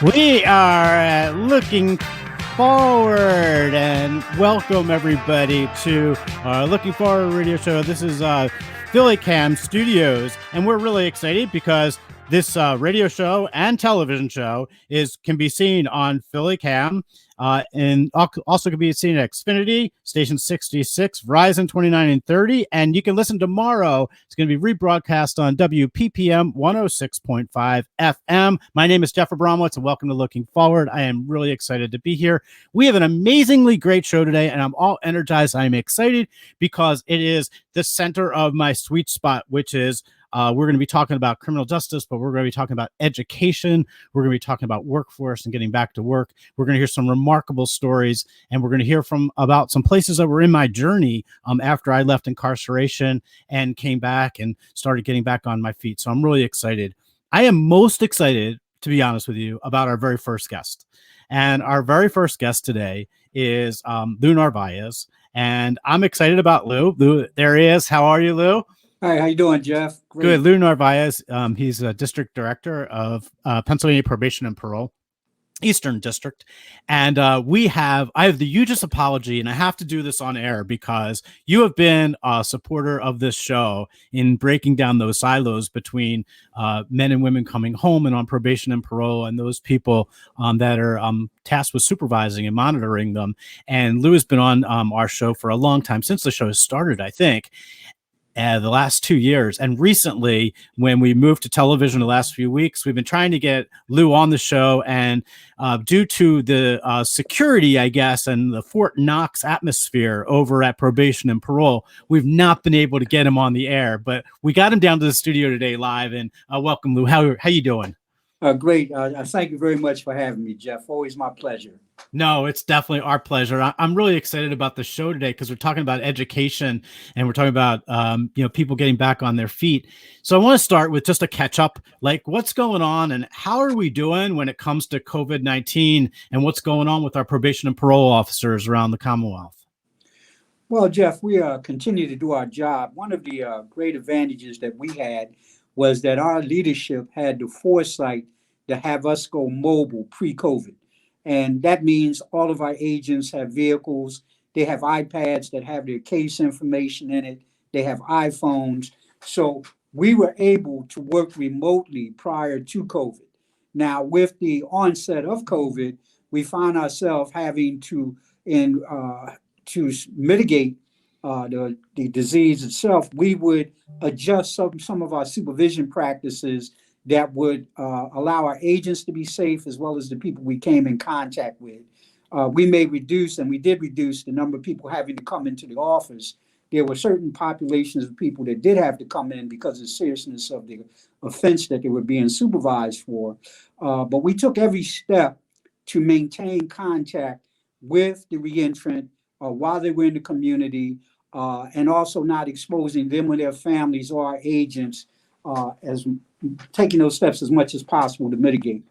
We are looking forward and welcome everybody to Looking Forward radio show. This is Philly Cam Studios, and we're really excited because this radio show and television show can be seen on Philly Cam, and also can be seen at Xfinity, Station 66, Verizon 29 and 30, and you can listen tomorrow. It's going to be rebroadcast on WPPM 106.5 FM. My name is Jeff Abramowitz, and welcome to Looking Forward. I am really excited to be here. We have an amazingly great show today, and I'm all energized. I'm excited because it is the center of my sweet spot, which is we're going to be talking about criminal justice, but we're going to be talking about education. We're going to be talking about workforce and getting back to work. We're going to hear some remarkable stories, and we're going to hear about some places that were in my journey after I left incarceration and came back and started getting back on my feet. So I'm really excited. I am most excited, to be honest with you, about our very first guest. And our very first guest today is Lou Narvaez, and I'm excited about Lou. Lou, there he is. How are you, Lou? Hi, how you doing, Jeff? Great. Good. Lou Narvaez, he's a district director of Pennsylvania Probation and Parole, Eastern District. And I have the hugest apology, and I have to do this on air because you have been a supporter of this show in breaking down those silos between men and women coming home and on probation and parole, and those people that are tasked with supervising and monitoring them. And Lou has been on our show for a long time, since the show started, I think. The last 2 years. And recently, when we moved to television the last few weeks, we've been trying to get Lou on the show. And due to the security, I guess, and the Fort Knox atmosphere over at Probation and Parole, we've not been able to get him on the air. But we got him down to the studio today live. And welcome, Lou. How you doing? Great. Thank you very much for having me, Jeff. Always my pleasure. No, it's definitely our pleasure. I'm really excited about the show today because we're talking about education and we're talking about people getting back on their feet. So I want to start with just a catch up, like what's going on and how are we doing when it comes to COVID-19 and what's going on with our probation and parole officers around the Commonwealth? Well, Jeff, we continue to do our job. One of the great advantages that we had was that our leadership had the foresight to have us go mobile pre-COVID. And that means all of our agents have vehicles. They have iPads that have their case information in it. They have iPhones. So we were able to work remotely prior to COVID. Now, with the onset of COVID, we found ourselves having to mitigate the disease itself. We would adjust some of our supervision practices that would allow our agents to be safe as well as the people we came in contact with. We may reduce, and we did reduce, the number of people having to come into the office. There were certain populations of people that did have to come in because of the seriousness of the offense that they were being supervised for. But we took every step to maintain contact with the reentrant while they were in the community, and also not exposing them or their families or our agents, as taking those steps as much as possible to mitigate.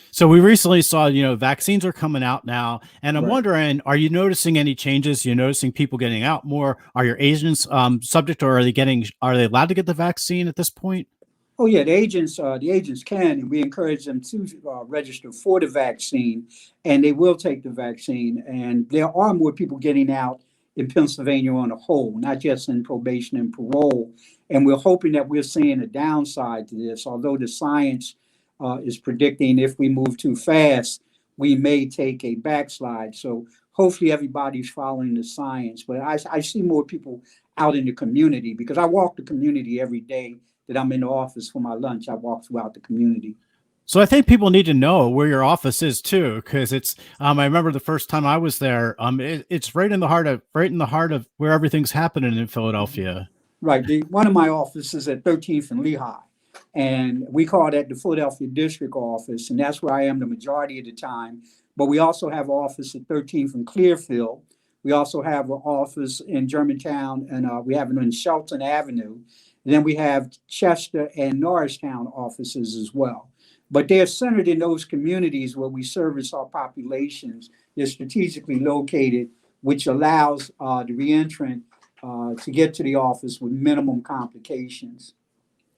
So we recently saw, vaccines are coming out now, and I'm Right. wondering, are you noticing any changes? You're noticing people getting out more? Are your agents subject, or are they allowed to get the vaccine at this point? Oh yeah, the agents can, and we encourage them to register for the vaccine, and they will take the vaccine. And there are more people getting out in Pennsylvania on a whole, not just in probation and parole. And we're hoping that we're seeing a downside to this, although the science is predicting if we move too fast, we may take a backslide. So hopefully everybody's following the science. But I see more people out in the community because I walk the community every day that I'm in the office for my lunch. I walk throughout the community. So I think people need to know where your office is too, because it's. I remember the first time I was there. It's right in the heart of where everything's happening in Philadelphia. Right. One of my offices at 13th and Lehigh, and we call that the Philadelphia District Office, and that's where I am the majority of the time. But we also have an office at 13th and Clearfield. We also have an office in Germantown, and we have it in Shelton Avenue. And then we have Chester and Norristown offices as well. But they're centered in those communities where we service our populations. They're strategically located, which allows the reentrant to get to the office with minimum complications.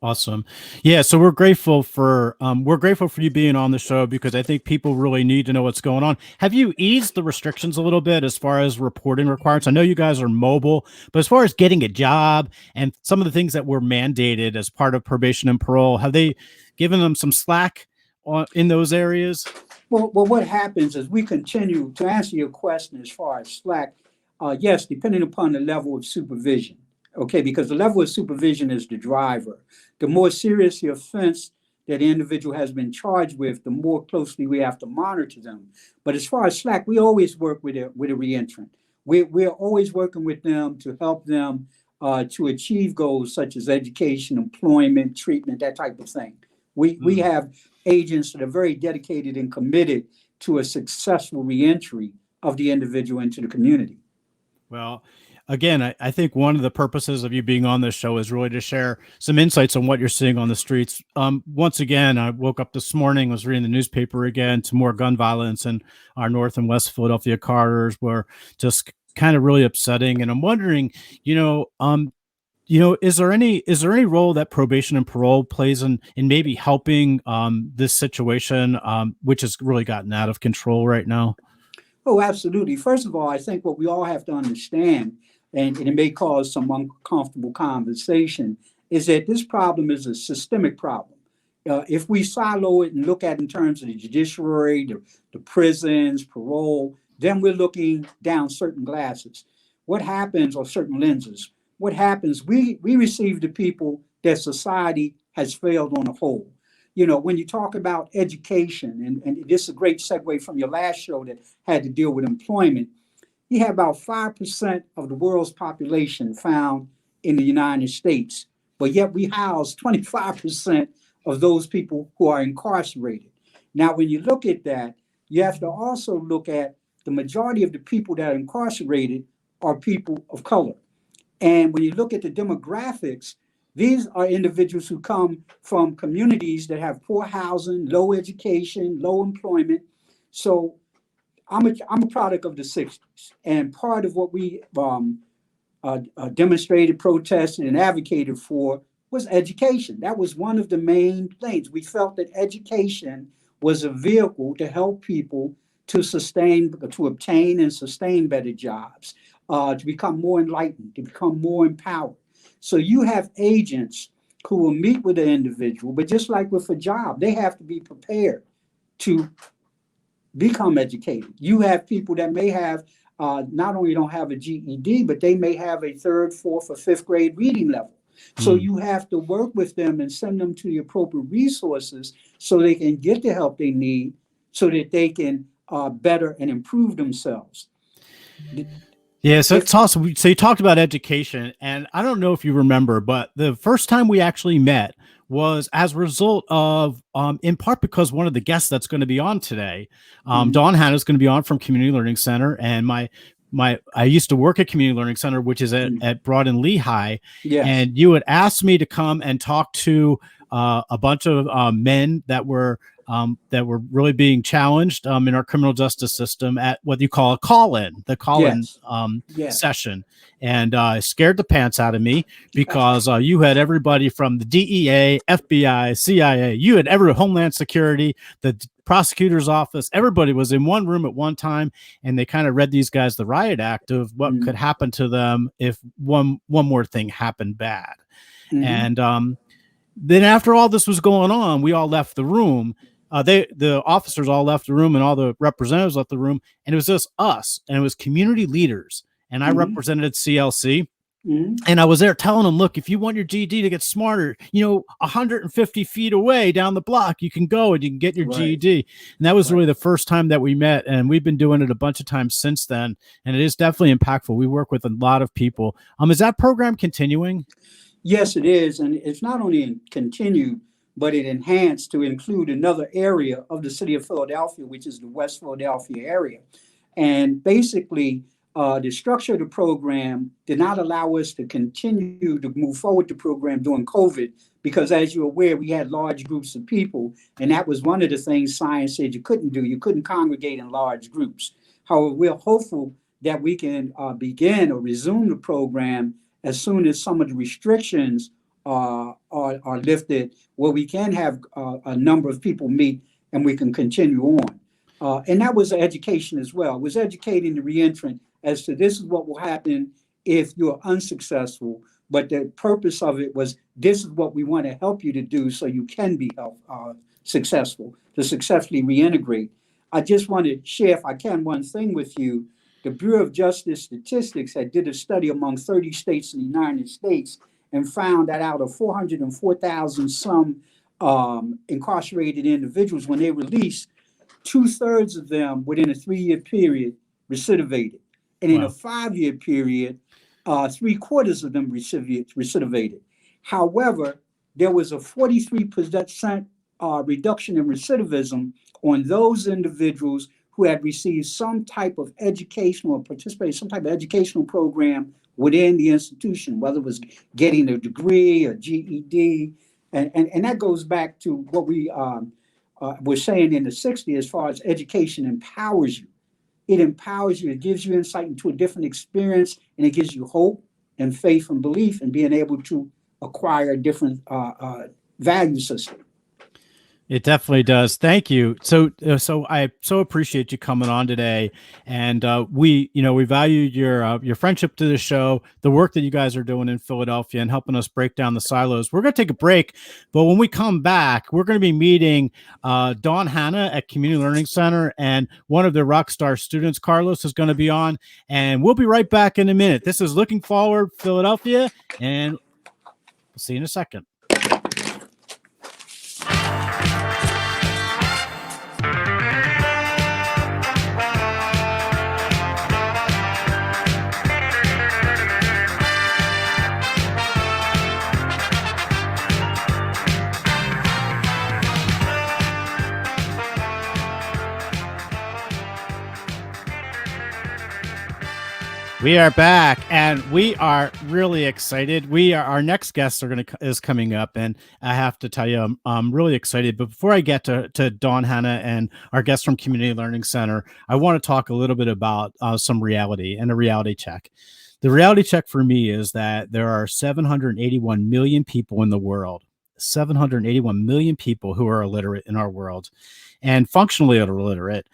Awesome. Yeah, so we're grateful for you being on the show because I think people really need to know what's going on. Have you eased the restrictions a little bit as far as reporting requirements? I know you guys are mobile, but as far as getting a job and some of the things that were mandated as part of probation and parole, have they given them some slack in those areas? Well, what happens is we continue to answer your question as far as slack. Yes, depending upon the level of supervision. Okay, because the level of supervision is the driver. The more serious the offense that the individual has been charged with, the more closely we have to monitor them. But as far as slack, we always work with a reentrant. We're always working with them to help them to achieve goals such as education, employment, treatment, that type of thing. We have agents that are very dedicated and committed to a successful reentry of the individual into the community. Well, again, I think one of the purposes of you being on this show is really to share some insights on what you're seeing on the streets. Once again, I woke up this morning, was reading the newspaper again to more gun violence in our North and West Philadelphia corridors were just kind of really upsetting. And I'm wondering, is there any role that probation and parole plays in maybe helping this situation, which has really gotten out of control right now? Oh, absolutely. First of all, I think what we all have to understand, and it may cause some uncomfortable conversation, is that this problem is a systemic problem. If we silo it and look at it in terms of the judiciary, the prisons, parole, then we're looking down certain glasses. What happens, or certain lenses, what happens, we receive the people that society has failed on a whole. When you talk about education, and this is a great segue from your last show that had to deal with employment, you have about 5% of the world's population found in the United States, but yet we house 25% of those people who are incarcerated. Now, when you look at that, you have to also look at the majority of the people that are incarcerated are people of color. And when you look at the demographics, these are individuals who come from communities that have poor housing, low education, low employment. So I'm a product of the 60s. And part of what we demonstrated, protested, and advocated for was education. That was one of the main things. We felt that education was a vehicle to help people to obtain and sustain better jobs, to become more enlightened, to become more empowered. So you have agents who will meet with the individual, but just like with a job, they have to be prepared to become educated. You have people that may have not only don't have a GED, but they may have a third, fourth, or fifth grade reading level. So you have to work with them and send them to the appropriate resources so they can get the help they need so that they can better and improve themselves. Yeah, so it's awesome. So you talked about education, and I don't know if you remember, but the first time we actually met was as a result of, in part because one of the guests that's going to be on today, Dawn Hanna is going to be on from Community Learning Center, and I used to work at Community Learning Center, which is at Broad and Lehigh, Yes. and you had asked me to come and talk to a bunch of men that were really being challenged in our criminal justice system at what you call the call-in Yes. session. And scared the pants out of me because you had everybody from the DEA, FBI, CIA, you had every Homeland Security, the prosecutor's office, everybody was in one room at one time, and they kind of read these guys the riot act of what could happen to them if one more thing happened bad. And then after all this was going on, we all left the room. The officers all left the room, and all the representatives left the room, and it was just us, and it was community leaders, and I represented CLC. And I was there telling them, look, if you want your GED to get smarter, 150 feet away down the block, you can go and you can get your GED. And that was really the first time that we met. And we've been doing it a bunch of times since then. And it is definitely impactful. We work with a lot of people. Is that program continuing? Yes, it is. And it's not only continued, but it enhanced to include another area of the city of Philadelphia, which is the West Philadelphia area. And basically, the structure of the program did not allow us to continue to move forward the program during COVID, because as you're aware, we had large groups of people, and that was one of the things science said you couldn't do. You couldn't congregate in large groups. However, we're hopeful that we can begin or resume the program as soon as some of the restrictions are lifted, where we can have a number of people meet and we can continue on. And that was education as well. It was educating the reentrant as to this is what will happen if you're unsuccessful. But the purpose of it was this is what we want to help you to do so you can be successful, to successfully reintegrate. I just want to share, if I can, one thing with you. The Bureau of Justice Statistics had did a study among 30 states in the United States and found that out of 404,000 some incarcerated individuals, when they released, 2/3 of them within a 3-year period recidivated. And in a 5-year period, 3/4 of them recidivated. However, there was a 43% reduction in recidivism on those individuals who had received some type of educational or participated in some type of educational program within the institution, whether it was getting a degree, a GED. And that goes back to what we were saying in the 60s as far as education empowers you. It empowers you. It gives you insight into a different experience, and it gives you hope and faith and belief in being able to acquire a different value system. It definitely does. Thank you. So I so appreciate you coming on today, and we value your friendship to the show, the work that you guys are doing in Philadelphia, and helping us break down the silos. We're going to take a break, but when we come back, we're going to be meeting Dawn Hanna at Community Learning Center, and one of their Rockstar students, Carlos, is going to be on, and we'll be right back in a minute. This is Looking Forward Philadelphia, and we'll see you in a second. We are back, and we are really excited. Our next guests is coming up, and I have to tell you, I'm really excited. But before I get to Dawn Hanna and our guest from Community Learning Center, I want to talk a little bit about some reality and a reality check. The reality check for me is that there are 781 million people in the world, 781 million people who are illiterate in our world, and functionally illiterate.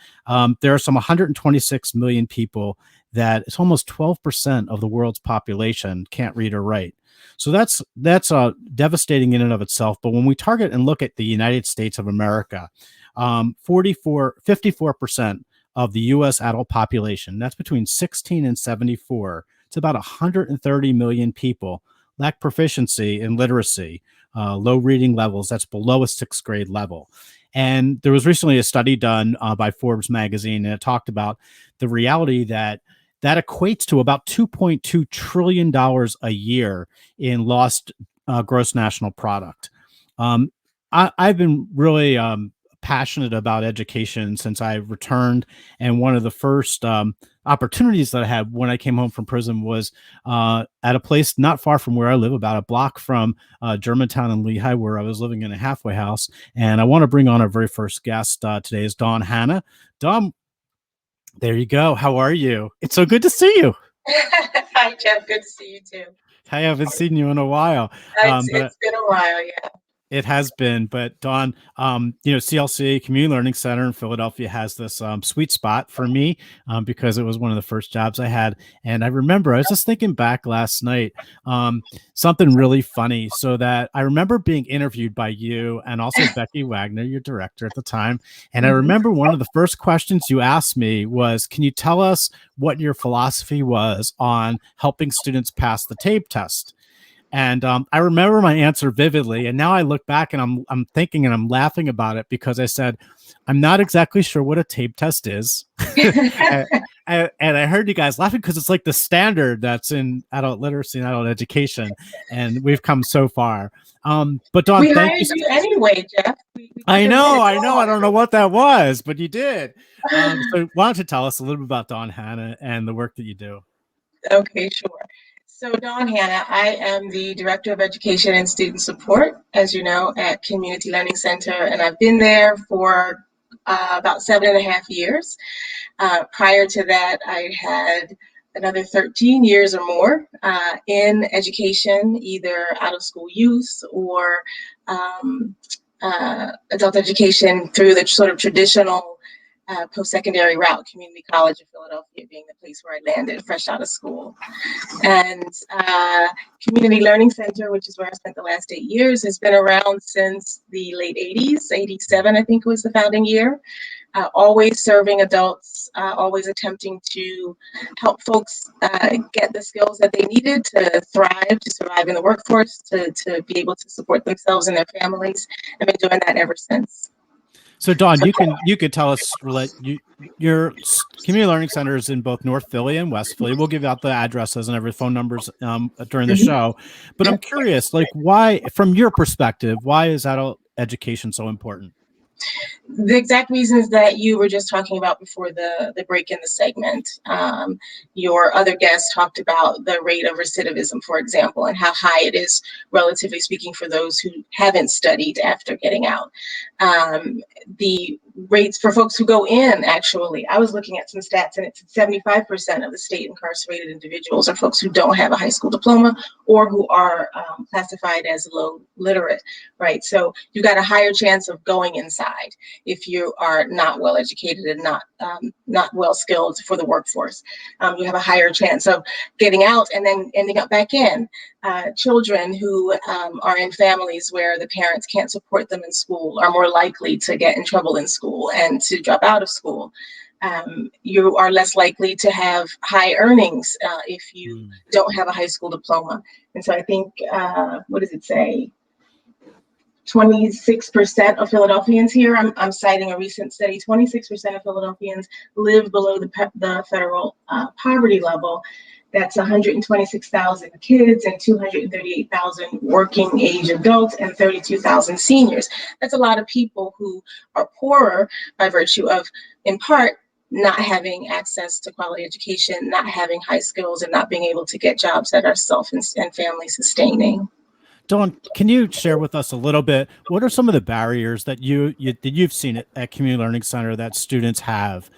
There are some 126 million people that it's almost 12% of the world's population can't read or write. So that's devastating in and of itself. But when we target and look at the United States of America, 54% of the U.S. adult population, that's between 16 and 74, it's about 130 million people, lack proficiency in literacy, low reading levels, that's below a 6th grade level. And there was recently a study done by Forbes magazine, and it talked about the reality that equates to about $2.2 trillion a year in lost gross national product. I've been really passionate about education since I returned, and one of the first opportunities that I had when I came home from prison was at a place not far from where I live, about a block from Germantown and Lehigh, where I was living in a halfway house. And I want to bring on our very first guest today is Dawn Hanna. Dawn, there you go. How are you? It's so good to see you. Hi, Jeff. Good to see you too. I haven't seen you in a while. It's been a while, yeah. It has been, but Dawn, CLC, Community Learning Center in Philadelphia, has this sweet spot for me because it was one of the first jobs I had. And I remember I was just thinking back last night, something really funny. So that I remember being interviewed by you and also Becky Wagner, your director at the time. And I remember one of the first questions you asked me was, can you tell us what your philosophy was on helping students pass the TABE test? And I remember my answer vividly. And now I look back and I'm thinking and I'm laughing about it because I said, I'm not exactly sure what a TABE test is. and I heard you guys laughing because it's like the standard that's in adult literacy and adult education. And we've come so far. But Dawn, we hired you anyway, Jeff. I know. I don't know what that was, but you did. So why don't you tell us a little bit about Dawn Hanna and the work that you do? Okay, sure. So Dawn Hanna, I am the Director of Education and Student Support, as you know, at Community Learning Center, and I've been there for about 7.5 years. Prior to that, I had another 13 years or more in education, either out of school youth or adult education through the sort of traditional post-secondary route, Community College of Philadelphia being the place where I landed fresh out of school. And Community Learning Center, which is where I spent the last 8 years, has been around since the late 80s. 87, I think, was the founding year. Always serving adults, always attempting to help folks get the skills that they needed to thrive, to survive in the workforce, to be able to support themselves and their families. I've been doing that ever since. So Dawn, you could tell us your community learning centers in both North Philly and West Philly. We'll give out the addresses and every phone numbers during the show. But I'm curious, like, why, from your perspective, why is adult education so important? The exact reasons that you were just talking about before the break in the segment. Your other guest talked about the rate of recidivism, for example, and how high it is, relatively speaking, for those who haven't studied after getting out. The rates for folks who go in, actually, I was looking at some stats, and it's 75% of the state incarcerated individuals are folks who don't have a high school diploma or who are classified as low literate, right? So you've got a higher chance of going inside if you are not well educated and not well skilled for the workforce. You have a higher chance of getting out and then ending up back in. Children who are in families where the parents can't support them in school are more likely to get in trouble in school and to drop out of school. You are less likely to have high earnings if you don't have a high school diploma. And so I think, what does it say? 26% of Philadelphians here, I'm citing a recent study, 26% of Philadelphians live below the federal poverty level. That's 126,000 kids and 238,000 working age adults and 32,000 seniors. That's a lot of people who are poorer by virtue of, in part, not having access to quality education, not having high skills, and not being able to get jobs that are self and family sustaining. Dawn, can you share with us a little bit, what are some of the barriers that you've seen at Community Learning Center that students have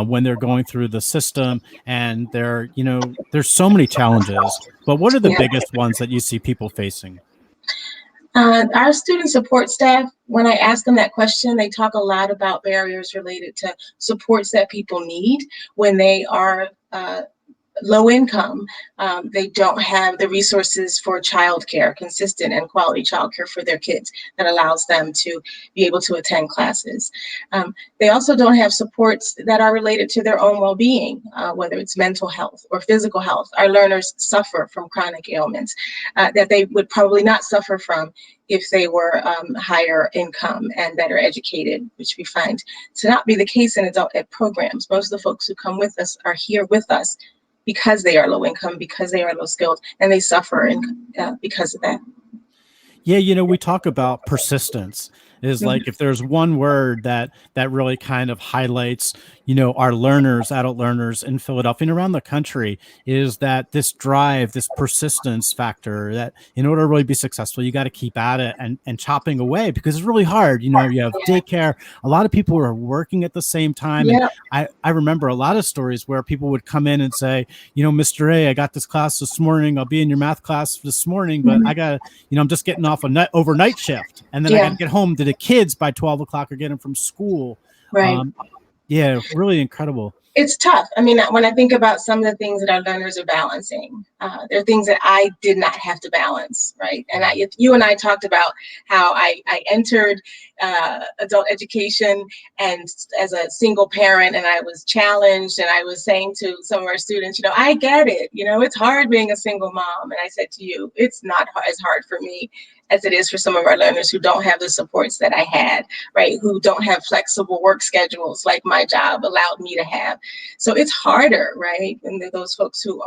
when they're going through the system, and there's so many challenges, but what are the biggest ones that you see people facing? Our student support staff, when I ask them that question, they talk a lot about barriers related to supports that people need when they are low income. They don't have the resources for childcare, consistent and quality childcare for their kids that allows them to be able to attend classes. They also don't have supports that are related to their own well-being, whether it's mental health or physical health. Our learners suffer from chronic ailments that they would probably not suffer from if they were higher income and better educated, which we find to not be the case in adult ed programs. Most of the folks who come with us are here with us because they are low income, because they are low skilled, and they suffer because of that. Yeah, we talk about persistence. Is like, if there's one word that really kind of highlights, our learners, adult learners in Philadelphia and around the country, is that this drive, this persistence factor, that in order to really be successful, you got to keep at it and chopping away, because it's really hard. You have daycare, a lot of people are working at the same time. Yeah. And I remember a lot of stories where people would come in and say, Mr. A, I got this class this morning. I'll be in your math class this morning, but I got to, I'm just getting off a overnight shift. And then I got to get home to the kids by 12 o'clock or get them from school. Right. Really incredible. It's tough. I mean, when I think about some of the things that our learners are balancing, there are things that I did not have to balance, right? And you and I talked about how I entered adult education and as a single parent, and I was challenged, and I was saying to some of our students, I get it. It's hard being a single mom. And I said to you, it's not as hard for me as it is for some of our learners who don't have the supports that I had, right? Who don't have flexible work schedules like my job allowed me to have. So it's harder, right? And those folks who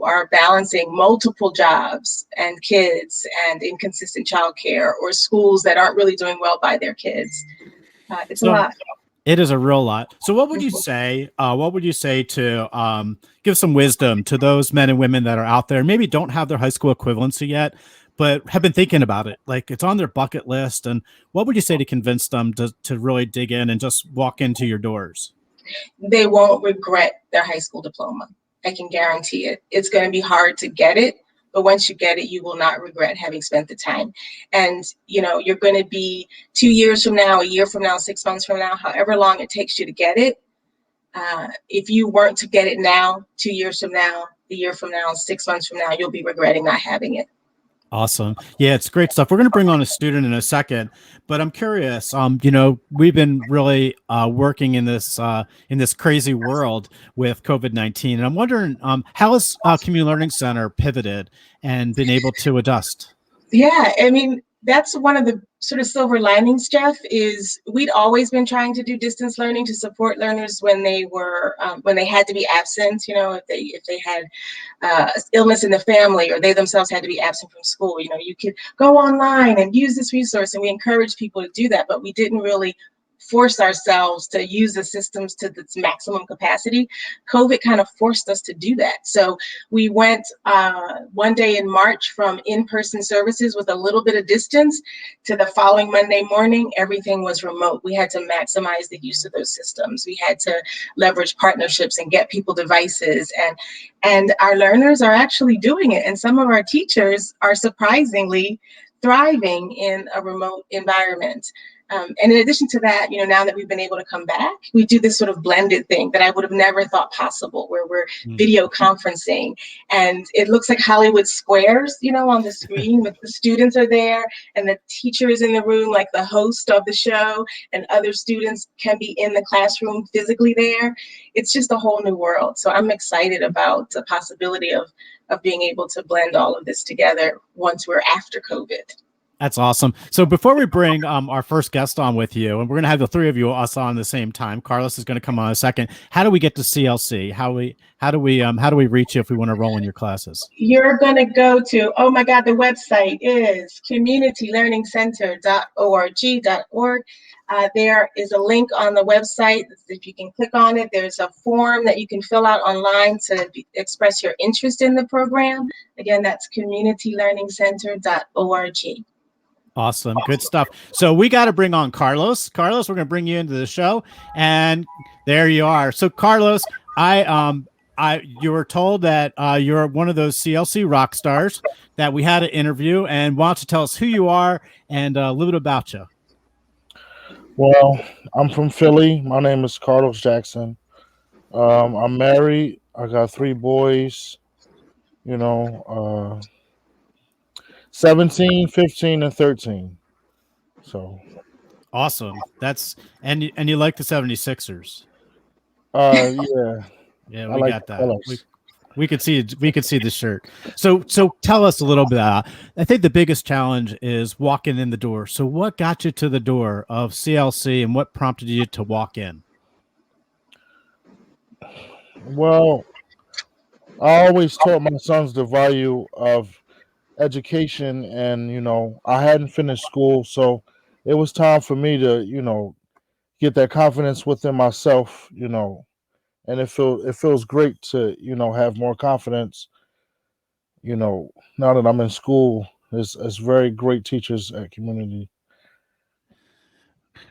are balancing multiple jobs and kids and inconsistent childcare, or schools that aren't really doing well by their kids. It's a lot. It is a real lot. So what would you say? What would you say to give some wisdom to those men and women that are out there, maybe don't have their high school equivalency yet, but have been thinking about it, like it's on their bucket list? And what would you say to convince them to really dig in and just walk into your doors? They won't regret their high school diploma. I can guarantee it. It's going to be hard to get it, but once you get it, you will not regret having spent the time. And, you know, you're going to be 2 years from now, a year from now, 6 months from now, however long it takes you to get it. If you weren't to get it now, 2 years from now, a year from now, 6 months from now, you'll be regretting not having it. Awesome. Yeah, it's great stuff. We're going to bring on a student in a second, but I'm curious. You know, we've been really working in this crazy world with COVID-19, and I'm wondering how has Community Learning Center pivoted and been able to adjust? Yeah, I mean, that's one of the sort of silver linings, Jeff, is we'd always been trying to do distance learning to support learners when they were when they had to be absent. You know, if they had illness in the family, or they themselves had to be absent from school. You know, you could go online and use this resource, and we encourage people to do that, but we didn't really force ourselves to use the systems to its maximum capacity. COVID kind of forced us to do that. So we went one day in March from in-person services with a little bit of distance to the following Monday morning, everything was remote. We had to maximize the use of those systems. We had to leverage partnerships and get people devices, and our learners are actually doing it. And some of our teachers are surprisingly thriving in a remote environment. And in addition to that, you know, now that we've been able to come back, we do this sort of blended thing that I would have never thought possible, where we're video conferencing, and it looks like Hollywood squares, you know, on the screen, with the students are there and the teacher is in the room, like the host of the show, and other students can be in the classroom physically there. It's just a whole new world. So I'm excited about the possibility of being able to blend all of this together once we're after COVID. That's awesome. So before we bring our first guest on with you, and we're going to have the three of you us on at the same time. Carlos is going to come on in a second. How do we get to CLC? How do we reach you if we want to roll in your classes? You're going to go to, oh my God, the website is communitylearningcenter.org.org. There is a link on the website. If you can click on it, there's a form that you can fill out online to express your interest in the program. Again, that's communitylearningcenter.org. Awesome. Good stuff. So we got to bring on Carlos. Carlos, we're going to bring you into the show, and there you are. So Carlos, you were told that you're one of those CLC rock stars that we had an interview, and why don't you tell us who you are and a little bit about you? Well, I'm from Philly. My name is Carlos Jackson. I'm married. I got 3 boys, 17, 15, and 13. So awesome. And you like the 76ers. Yeah. Yeah, we got that. We could see the shirt. So tell us a little bit. I think the biggest challenge is walking in the door. So what got you to the door of CLC, and what prompted you to walk in? Well, I always taught my sons the value of education, and I hadn't finished school, so it was time for me to get that confidence within myself, and it feels great to have more confidence, now that I'm in school. It's very great teachers at Community.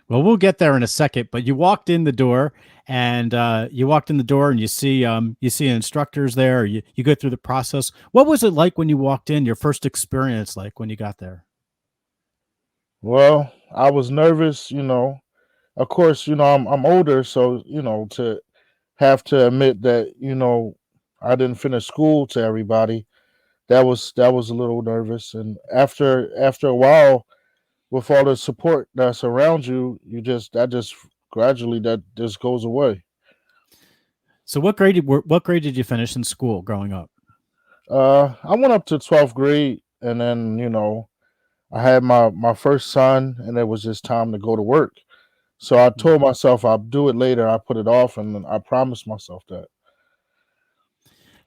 Well, we'll get there in a second, but you walked in the door, and you see instructors there. You go through the process. What was it like when you walked in? Your first experience, like when you got there? Well, I was nervous. Of course, I'm older, so to have to admit that I didn't finish school to everybody. That was a little nervous, and after a while, with all the support that's around you, gradually that just goes away. So what grade did you finish in school growing up? I went up to 12th grade, and then I had my first son, and it was just time to go to work. So I told myself I'll do it later. I put it off, and I promised myself that.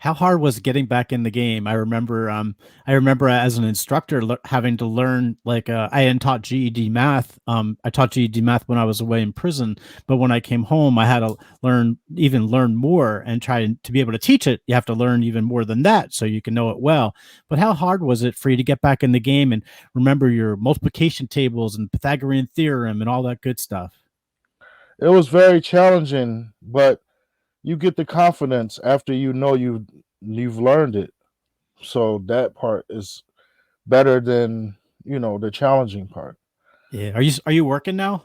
How hard was getting back in the game? I remember as an instructor having to learn, like I hadn't taught GED math. I taught GED math when I was away in prison, but when I came home, I had to learn more and try to be able to teach it. You have to learn even more than that so you can know it well. But how hard was it for you to get back in the game and remember your multiplication tables and Pythagorean theorem and all that good stuff? It was very challenging, but you get the confidence after you know you've learned it. So that part is better than the challenging part. Yeah. Are you working now?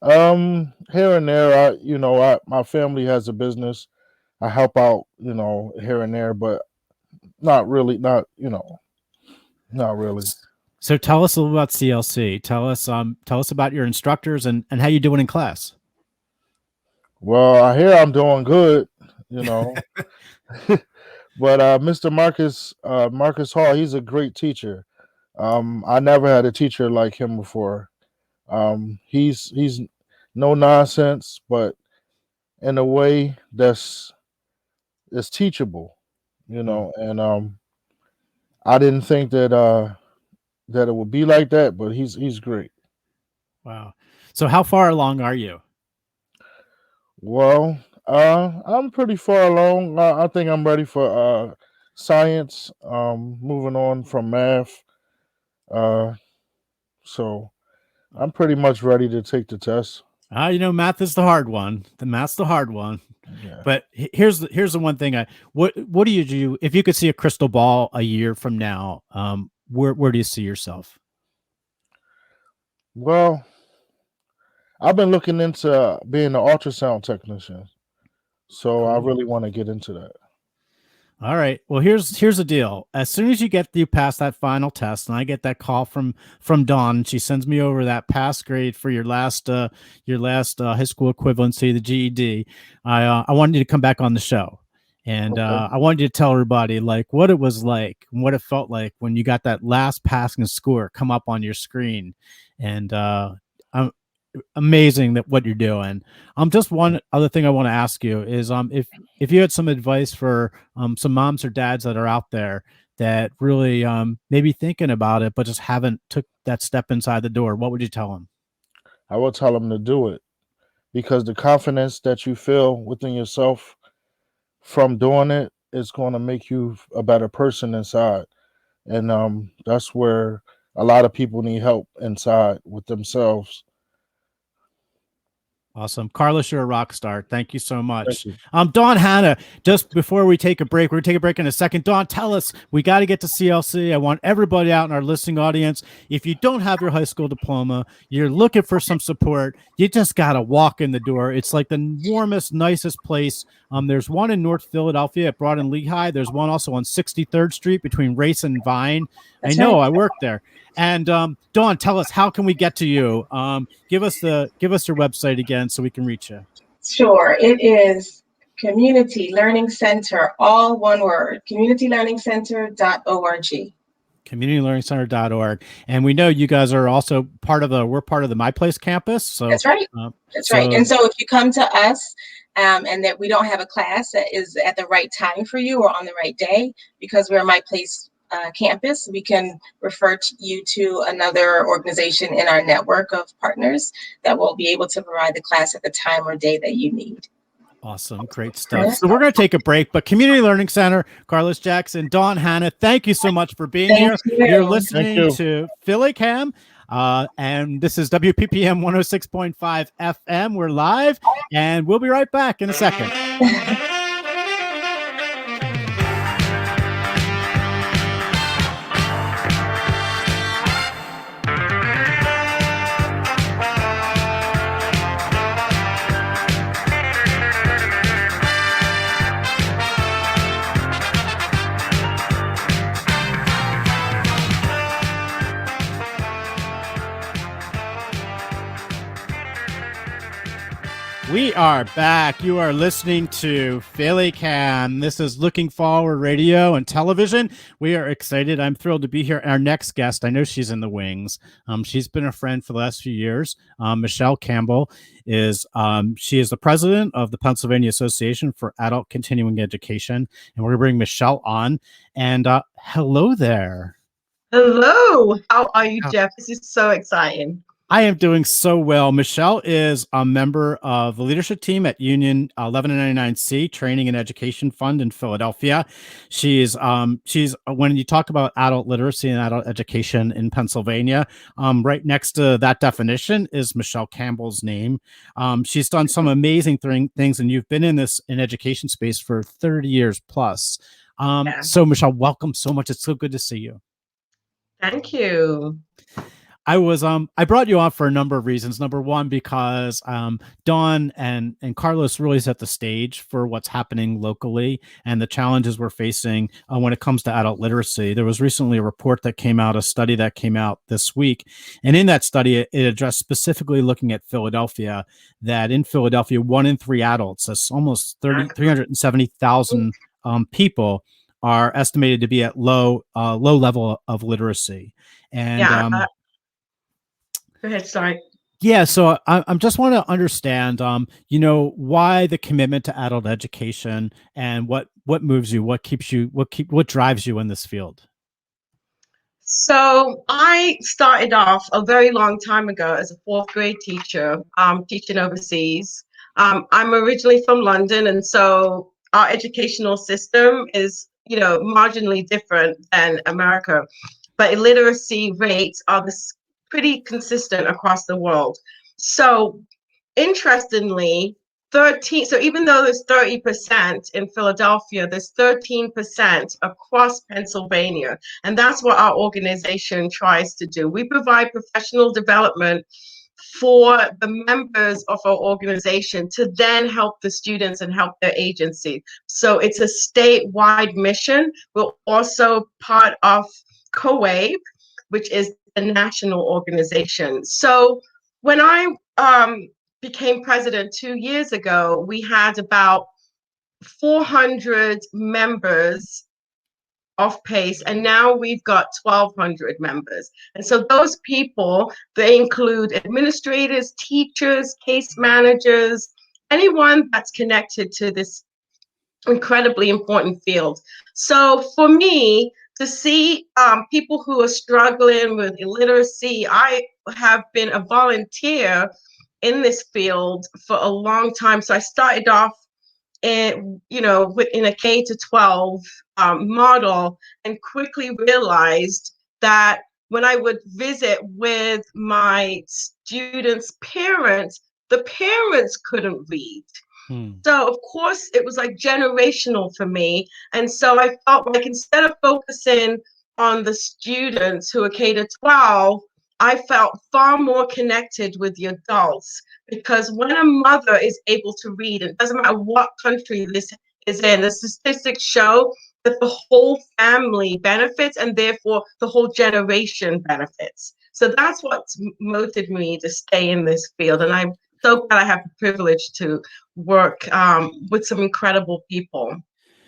Here and there, my family has a business. I help out, here and there, but not really, not really. So tell us a little about CLC. Tell us about your instructors and how you doing in class. Well, I hear I'm doing good, you know. But Mr. Marcus Hall, he's a great teacher. I never had a teacher like him before. He's no nonsense, but in a way that's teachable, And I didn't think that it would be like that, but he's great. Wow. So how far along are you? Well, I'm pretty far along. I think I'm ready for science. Moving on from math. Uh, so I'm pretty much ready to take the test. Math is the hard one. The math's the hard one. Yeah. But here's the one thing. What do you do if you could see a crystal ball a year from now? Where do you see yourself? Well, I've been looking into being an ultrasound technician, so I really want to get into that. All right. Well, here's the deal. As soon as you pass that final test, and I get that call from Dawn, she sends me over that pass grade for your last high school equivalency, the GED. I wanted you to come back on the show, and Okay. I wanted you to tell everybody like what it was like and what it felt like when you got that last passing score come up on your screen, and I'm amazing that what you're doing. Just one other thing I want to ask you is if you had some advice for some moms or dads that are out there that really maybe thinking about it but just haven't took that step inside the door, what would you tell them? I will tell them to do it because the confidence that you feel within yourself from doing it is going to make you a better person inside, and that's where a lot of people need help inside with themselves. Awesome. Carlos, you're a rock star. Thank you so much. Thank you. Dawn Hanna, just before we take a break, we're going to take a break in a second. Dawn, tell us, we got to get to CLC. I want everybody out in our listening audience. If you don't have your high school diploma, you're looking for some support, you just got to walk in the door. It's like the warmest, nicest place. There's one in North Philadelphia at Broad and Lehigh. There's one also on 63rd Street between Race and Vine. That's I know, right. I work there. And Dawn, tell us, how can we get to you? Give us your website again so we can reach you. Sure. It is Community Learning Center, all one word, communitylearningcenter.org. communitylearningcenter.org. And we know you guys are also we're part of the My Place campus. So that's right. That's right. And so if you come to us and that we don't have a class that is at the right time for you or on the right day, because we're My Place campus, we can refer you to another organization in our network of partners that will be able to provide the class at the time or day that you need. Awesome. Great stuff. So we're going to take a break, but Community Learning Center, Carlos Jackson, Dawn Hanna, thank you so much for being here. You're listening to Philly Cam, and this is WPPM 106.5 FM. We're live, and we'll be right back in a second. We are back. You are listening to Philly Cam. This is Looking Forward Radio and Television. We are excited. I'm thrilled to be here. Our next guest, I know she's in the wings. She's been a friend for the last few years. Michelle Campbell she is the president of the Pennsylvania Association for Adult Continuing Education. And we're going to bring Michelle on. And hello there. Hello. How are you, Jeff? This is so exciting. I am doing so well. Michelle is a member of the leadership team at Union 1199C Training and Education Fund in Philadelphia. She's when you talk about adult literacy and adult education in Pennsylvania, right next to that definition is Michelle Campbell's name. She's done some amazing things, and you've been in education space for 30 years plus. Yeah. So Michelle, welcome so much. It's so good to see you. Thank you. I brought you on for a number of reasons. Number one, because Dawn and Carlos really set the stage for what's happening locally and the challenges we're facing when it comes to adult literacy. There was recently a report that came out, a study that came out this week. And in that study, it addressed specifically looking at Philadelphia, that in Philadelphia, 1 in 3 adults, that's almost 370,000 people, are estimated to be at low level of literacy. And Yeah. Go ahead, sorry. yeah, so I'm just want to understand, why the commitment to adult education and what moves you, what drives you in this field. So I started off a very long time ago as a 4th grade teacher, teaching overseas. I'm originally from London, and so our educational system is, marginally different than America, but illiteracy rates are pretty consistent across the world. So interestingly, so even though there's 30% in Philadelphia, there's 13% across Pennsylvania. And that's what our organization tries to do. We provide professional development for the members of our organization to then help the students and help their agency. So it's a statewide mission. We're also part of COABE, which is a national organization. So when I became president 2 years ago, we had about 400 members of PACE, and now we've got 1,200 members. And so those people, they include administrators, teachers, case managers, anyone that's connected to this incredibly important field. So for me, to see people who are struggling with illiteracy, I have been a volunteer in this field for a long time. So I started off in a K to 12 model, and quickly realized that when I would visit with my students' parents, the parents couldn't read. So of course it was like generational for me. And so I felt like instead of focusing on the students who are K to 12, I felt far more connected with the adults, because when a mother is able to read, it doesn't matter what country this is in, the statistics show that the whole family benefits, and therefore the whole generation benefits. So that's what's motivated me to stay in this field. And I'm so glad I have the privilege to work with some incredible people.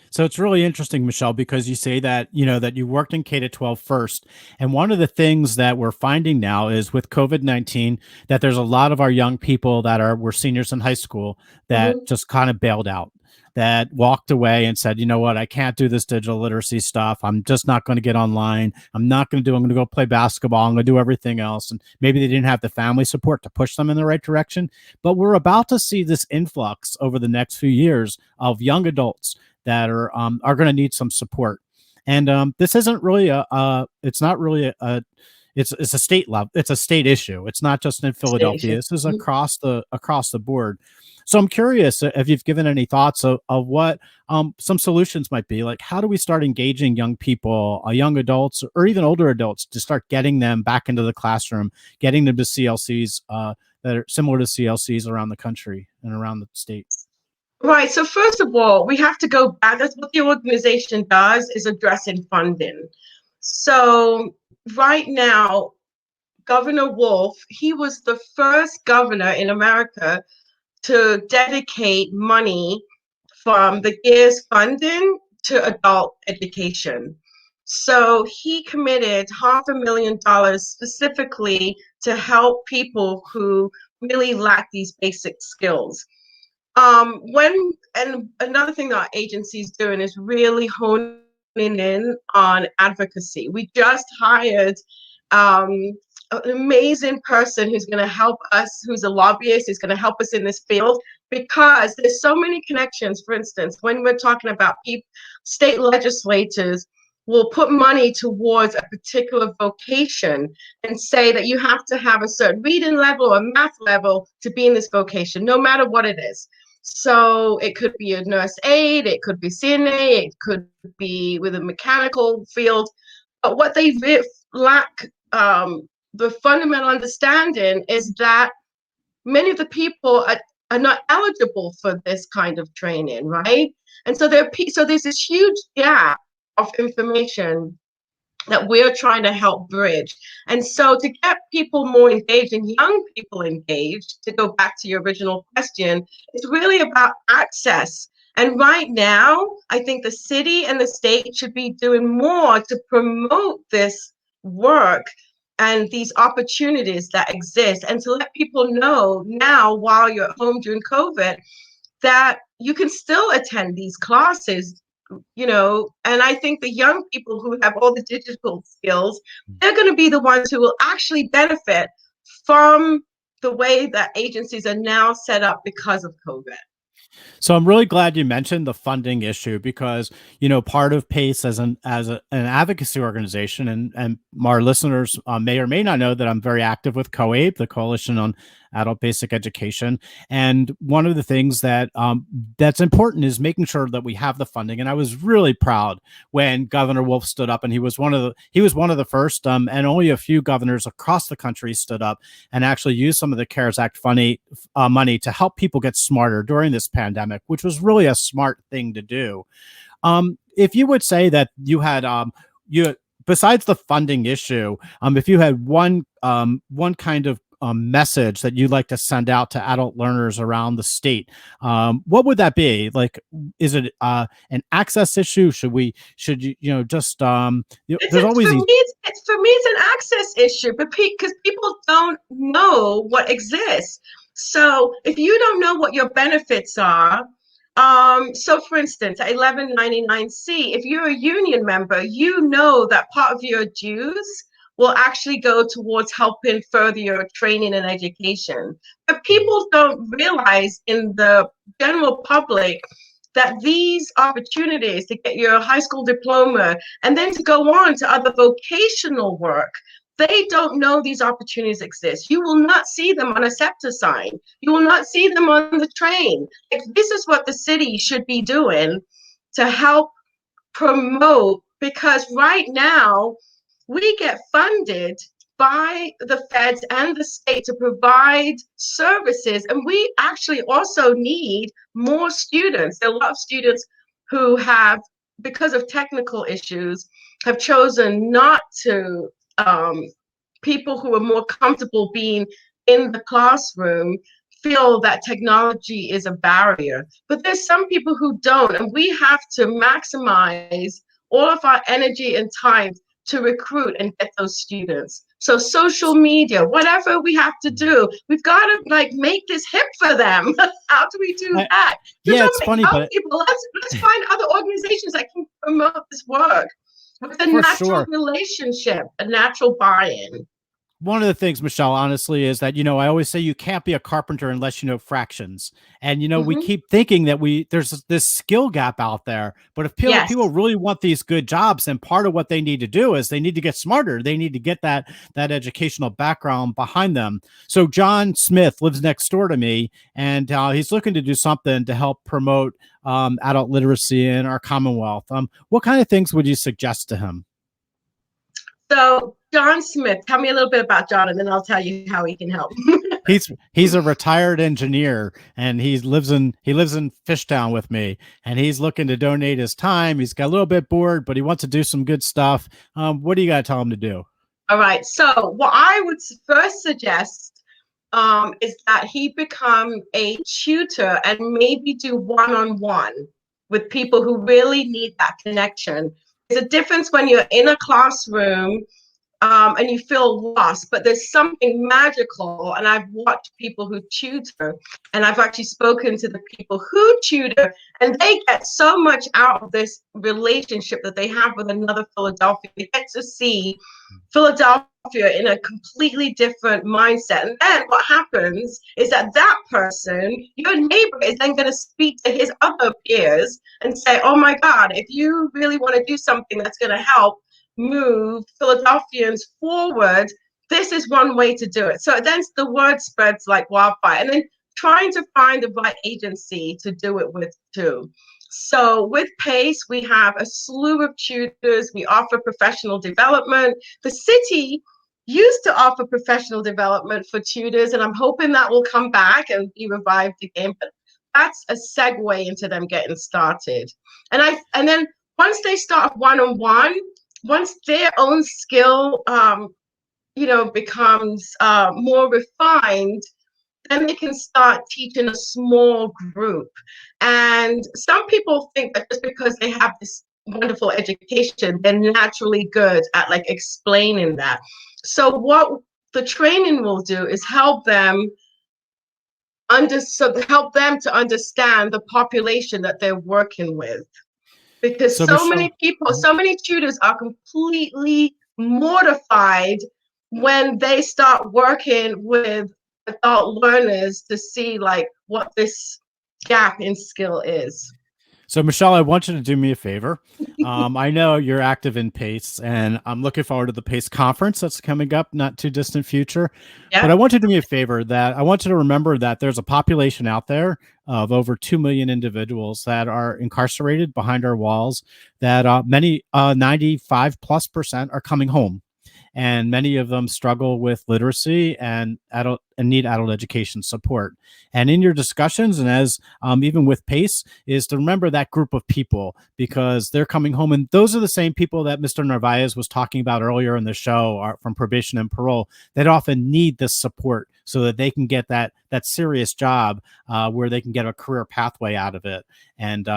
So it's really interesting, Michelle, because you say that, that you worked in K to 12 first. And one of the things that we're finding now is with COVID-19, that there's a lot of our young people that were seniors in high school that just kind of bailed out, that walked away and said, you know what, I can't do this digital literacy stuff. I'm just not going to get online. I'm going to go play basketball. I'm going to do everything else. And maybe they didn't have the family support to push them in the right direction. But we're about to see this influx over the next few years of young adults that are going to need some support. And this isn't really it's a state level. It's a state issue. It's not just in Philadelphia. This is across the board. So I'm curious if you've given any thoughts of what some solutions might be. Like, how do we start engaging young people, young adults, or even older adults, to start getting them back into the classroom, getting them to CLCs that are similar to CLCs around the country and around the state? Right. So first of all, we have to go back. That's what the organization does, is addressing funding. So right now, Governor Wolf, he was the first governor in America to dedicate money from the GEARS funding to adult education. So he committed $500,000 specifically to help people who really lack these basic skills. And another thing that our agency is doing is really honing in on advocacy. We just hired an amazing person who's going to help us, who's a lobbyist, who's going to help us in this field, because there's so many connections. For instance, when we're talking about state legislators will put money towards a particular vocation and say that you have to have a certain reading level or math level to be in this vocation, no matter what it is. So it could be a nurse aide, it could be CNA, it could be with a mechanical field. But what they lack, the fundamental understanding is that many of the people are not eligible for this kind of training, right? And so there's this huge gap of information that we're trying to help bridge. And so to get people more engaged and young people engaged, to go back to your original question, it's really about access. And right now, I think the city and the state should be doing more to promote this work and these opportunities that exist, and to let people know now, while you're at home during COVID, that you can still attend these classes, and I think the young people who have all the digital skills, they're going to be the ones who will actually benefit from the way that agencies are now set up because of COVID. So I'm really glad you mentioned the funding issue, because, part of PACE as an advocacy organization, and our listeners may or may not know that I'm very active with COABE, the Coalition on Adult Basic Education. And one of the things that that's important is making sure that we have the funding. And I was really proud when Governor Wolf stood up, and he was one of the first, and only a few governors across the country stood up and actually used some of the CARES Act money to help people get smarter during this pandemic, which was really a smart thing to do. If you would say that you had besides the funding issue, if you had one kind of message that you'd like to send out to adult learners around the state, what would that be? Like, is it an access issue? There's always it's an access issue, but because people don't know what exists. So if you don't know what your benefits are, so for instance, at 1199C, if you're a union member, you know that part of your dues will actually go towards helping further your training and education. But people don't realize, in the general public, that these opportunities to get your high school diploma and then to go on to other vocational work, they don't know these opportunities exist. You will not see them on a SEPTA sign. You will not see them on the train. This is what the city should be doing to help promote, because right now we get funded by the feds and the state to provide services, and we actually also need more students. There are a lot of students who have, because of technical issues, have chosen not to, people who are more comfortable being in the classroom feel that technology is a barrier. But there's some people who don't, and we have to maximize all of our energy and time to recruit and get those students. So social media, whatever we have to do, we've got to make this hip for them. How do we do that? Yeah, it's funny, but people, let's find other organizations that can promote this work with a natural relationship, a natural buy-in. One of the things, Michelle, honestly, is that, I always say you can't be a carpenter unless you know fractions. And, we keep thinking that there's this skill gap out there. But if people really want these good jobs, then part of what they need to do is they need to get smarter. They need to get that educational background behind them. So John Smith lives next door to me, and he's looking to do something to help promote adult literacy in our Commonwealth. What kind of things would you suggest to him? So John Smith, tell me a little bit about John, and then I'll tell you how he can help. He's a retired engineer, and he lives in Fishtown with me, and he's looking to donate his time. He's got a little bit bored, but he wants to do some good stuff. What do you got to tell him to do? All right. So what I would first suggest is that he become a tutor and maybe do one-on-one with people who really need that connection. There's a difference when you're in a classroom and you feel lost, but there's something magical. And I've watched people who tutor, and I've actually spoken to the people who tutor, and they get so much out of this relationship that they have with another Philadelphia. They get to see Philadelphia in a completely different mindset. And then what happens is that that person, your neighbor, is then going to speak to his other peers and say, oh my God, if you really want to do something that's going to help move Philadelphians forward, this is one way to do it. So then the word spreads like wildfire. And then trying to find the right agency to do it with too. So with PACE, we have a slew of tutors. We offer professional development. The city used to offer professional development for tutors, and I'm hoping that will come back and be revived again. But that's a segue into them getting started. And then once they start one-on-one, once their own skill, becomes more refined, then they can start teaching a small group. And some people think that just because they have this wonderful education, they're naturally good at like explaining that. So what the training will do is help them to understand the population that they're working with. Because so many people, so many tutors are completely mortified when they start working with adult learners to see like what this gap in skill is. So Michelle, I want you to do me a favor. I know you're active in PACE, and I'm looking forward to the PACE conference that's coming up not too distant future. Yeah. But I want you to do me a favor that I want you to remember that there's a population out there of over 2 million individuals that are incarcerated behind our walls, that many 95+% are coming home. And many of them struggle with literacy and need adult education support. And in your discussions, and as even with PACE, is to remember that group of people, because they're coming home, and those are the same people that Mr. Navarez was talking about earlier in the show from Probation and Parole, that often need this support so that they can get that serious job where they can get a career pathway out of it. And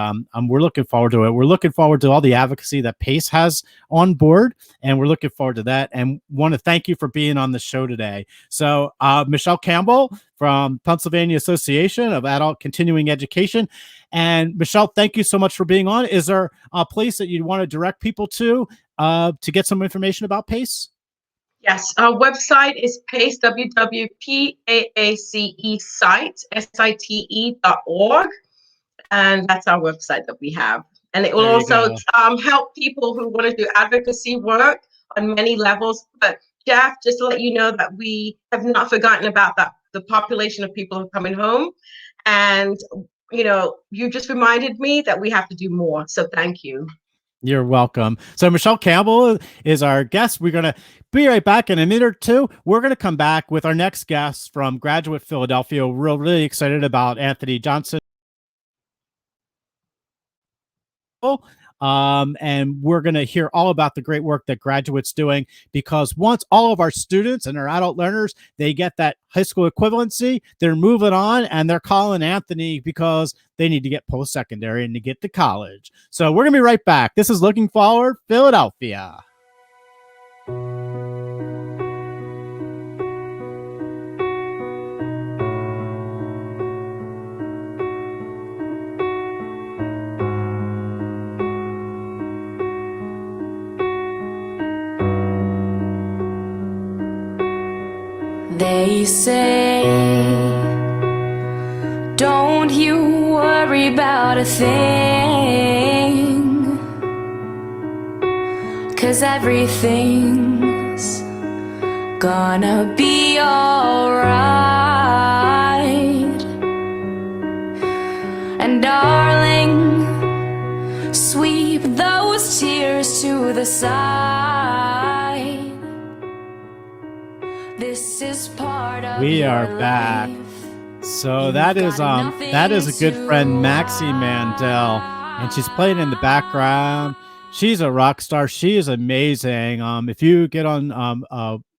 we're looking forward to it. We're looking forward to all the advocacy that PACE has on board, and we're looking forward to that, and want to thank you for being on the show today. So Michelle Campbell from Pennsylvania Association of Adult Continuing Education. And Michelle, thank you so much for being on. Is there a place that you'd want to direct people to get some information about PACE? Yes, our website is PACE, WWPAACE site, site.org. And that's our website that we have. And it will also help people who want to do advocacy work on many levels. But Jeff, just to let you know that we have not forgotten about the population of people who are coming home. And, you just reminded me that we have to do more. So thank you. You're welcome. So Michelle Campbell is our guest. We're going to be right back in a minute or two. We're going to come back with our next guest from Graduate Philadelphia. We're really excited about Anthony Johnson. And we're going to hear all about the great work that Graduate's doing, because once all of our students and our adult learners, they get that high school equivalency, they're moving on and they're calling Anthony because they need to get post-secondary and to get to college. So we're going to be right back. This is Looking Forward Philadelphia. They say, don't you worry about a thing, 'cause everything's gonna be alright. And darling, sweep those tears to the side. This is part of we are back. So that is a good friend, Maxie Mandel, and she's playing in the background. She's a rock star. She is amazing. If you get on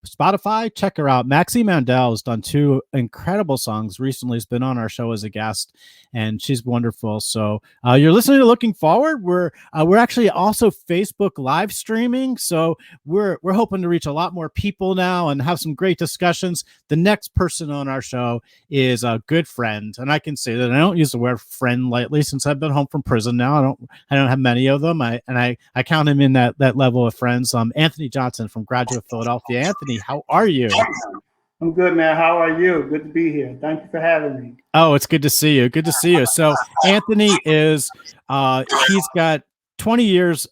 Spotify. Check her out. Maxine Mandel has done 2 incredible songs recently. Has been on our show as a guest, and she's wonderful. So you're listening to Looking Forward. We're actually also Facebook live streaming, so we're hoping to reach a lot more people now and have some great discussions. The next person on our show is a good friend, and I can say that I don't use the word friend lightly since I've been home from prison now. I don't have many of them. I count him in that level of friends. Anthony Johnson from Graduate Philadelphia. Anthony, how are you? I'm good, man. How are you? Good to be here. Thank you for having me. Oh, it's good to see you. Good to see you. So Anthony is he's got 20 years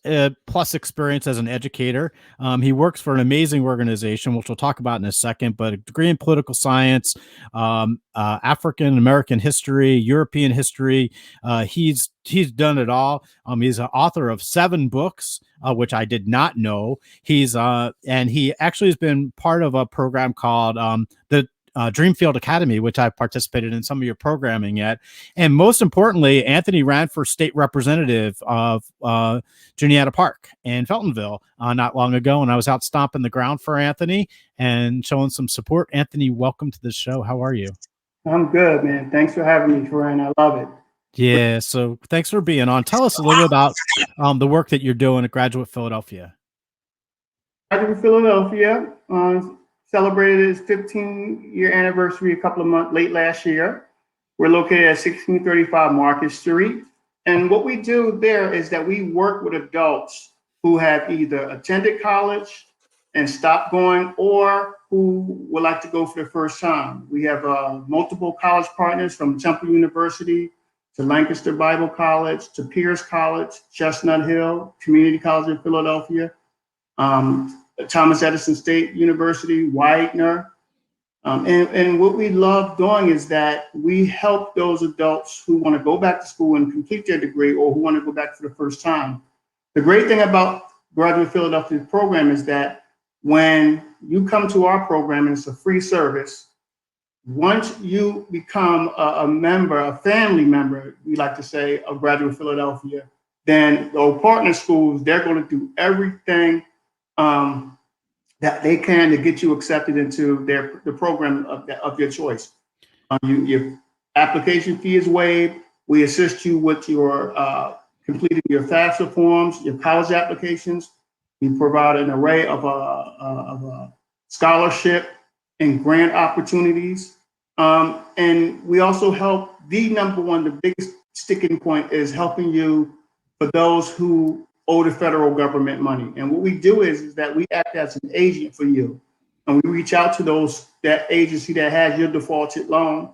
plus experience as an educator. He works for an amazing organization, which we'll talk about in a second, but a degree in political science, African American history, European history. He's done it all. He's an author of 7 books, which I did not know. And he actually has been part of a program called the Dreamfield Academy, which I participated in some of your programming at. And most importantly, Anthony ran for state representative of Juniata Park in Feltonville not long ago. And I was out stomping the ground for Anthony and showing some support. Anthony, welcome to the show. How are you? I'm good, man. Thanks for having me, Corinne. I love it. Yeah. So thanks for being on. Tell us a little bit about the work that you're doing at Graduate Philadelphia. Graduate Philadelphia celebrated its 15-year anniversary a couple of months late last year. We're located at 1635 Market Street. And what we do there is that we work with adults who have either attended college and stopped going or who would like to go for the first time. We have multiple college partners from Temple University to Lancaster Bible College to Pierce College, Chestnut Hill, Community College of Philadelphia, Thomas Edison State University, Widener. And what we love doing is that we help those adults who want to go back to school and complete their degree or who want to go back for the first time. The great thing about Graduate Philadelphia program is that when you come to our program, and it's a free service, once you become a member, a family member, we like to say, of Graduate Philadelphia, then the partner schools, they're going to do everything that they can to get you accepted into the program of your choice. Your application fee is waived. We assist you with your completing your FAFSA forms, your college applications. We provide an array of scholarship and grant opportunities. And we also help, the biggest sticking point is helping you for those who owe the federal government money. And what we do is that we act as an agent for you. And we reach out to that agency that has your defaulted loan.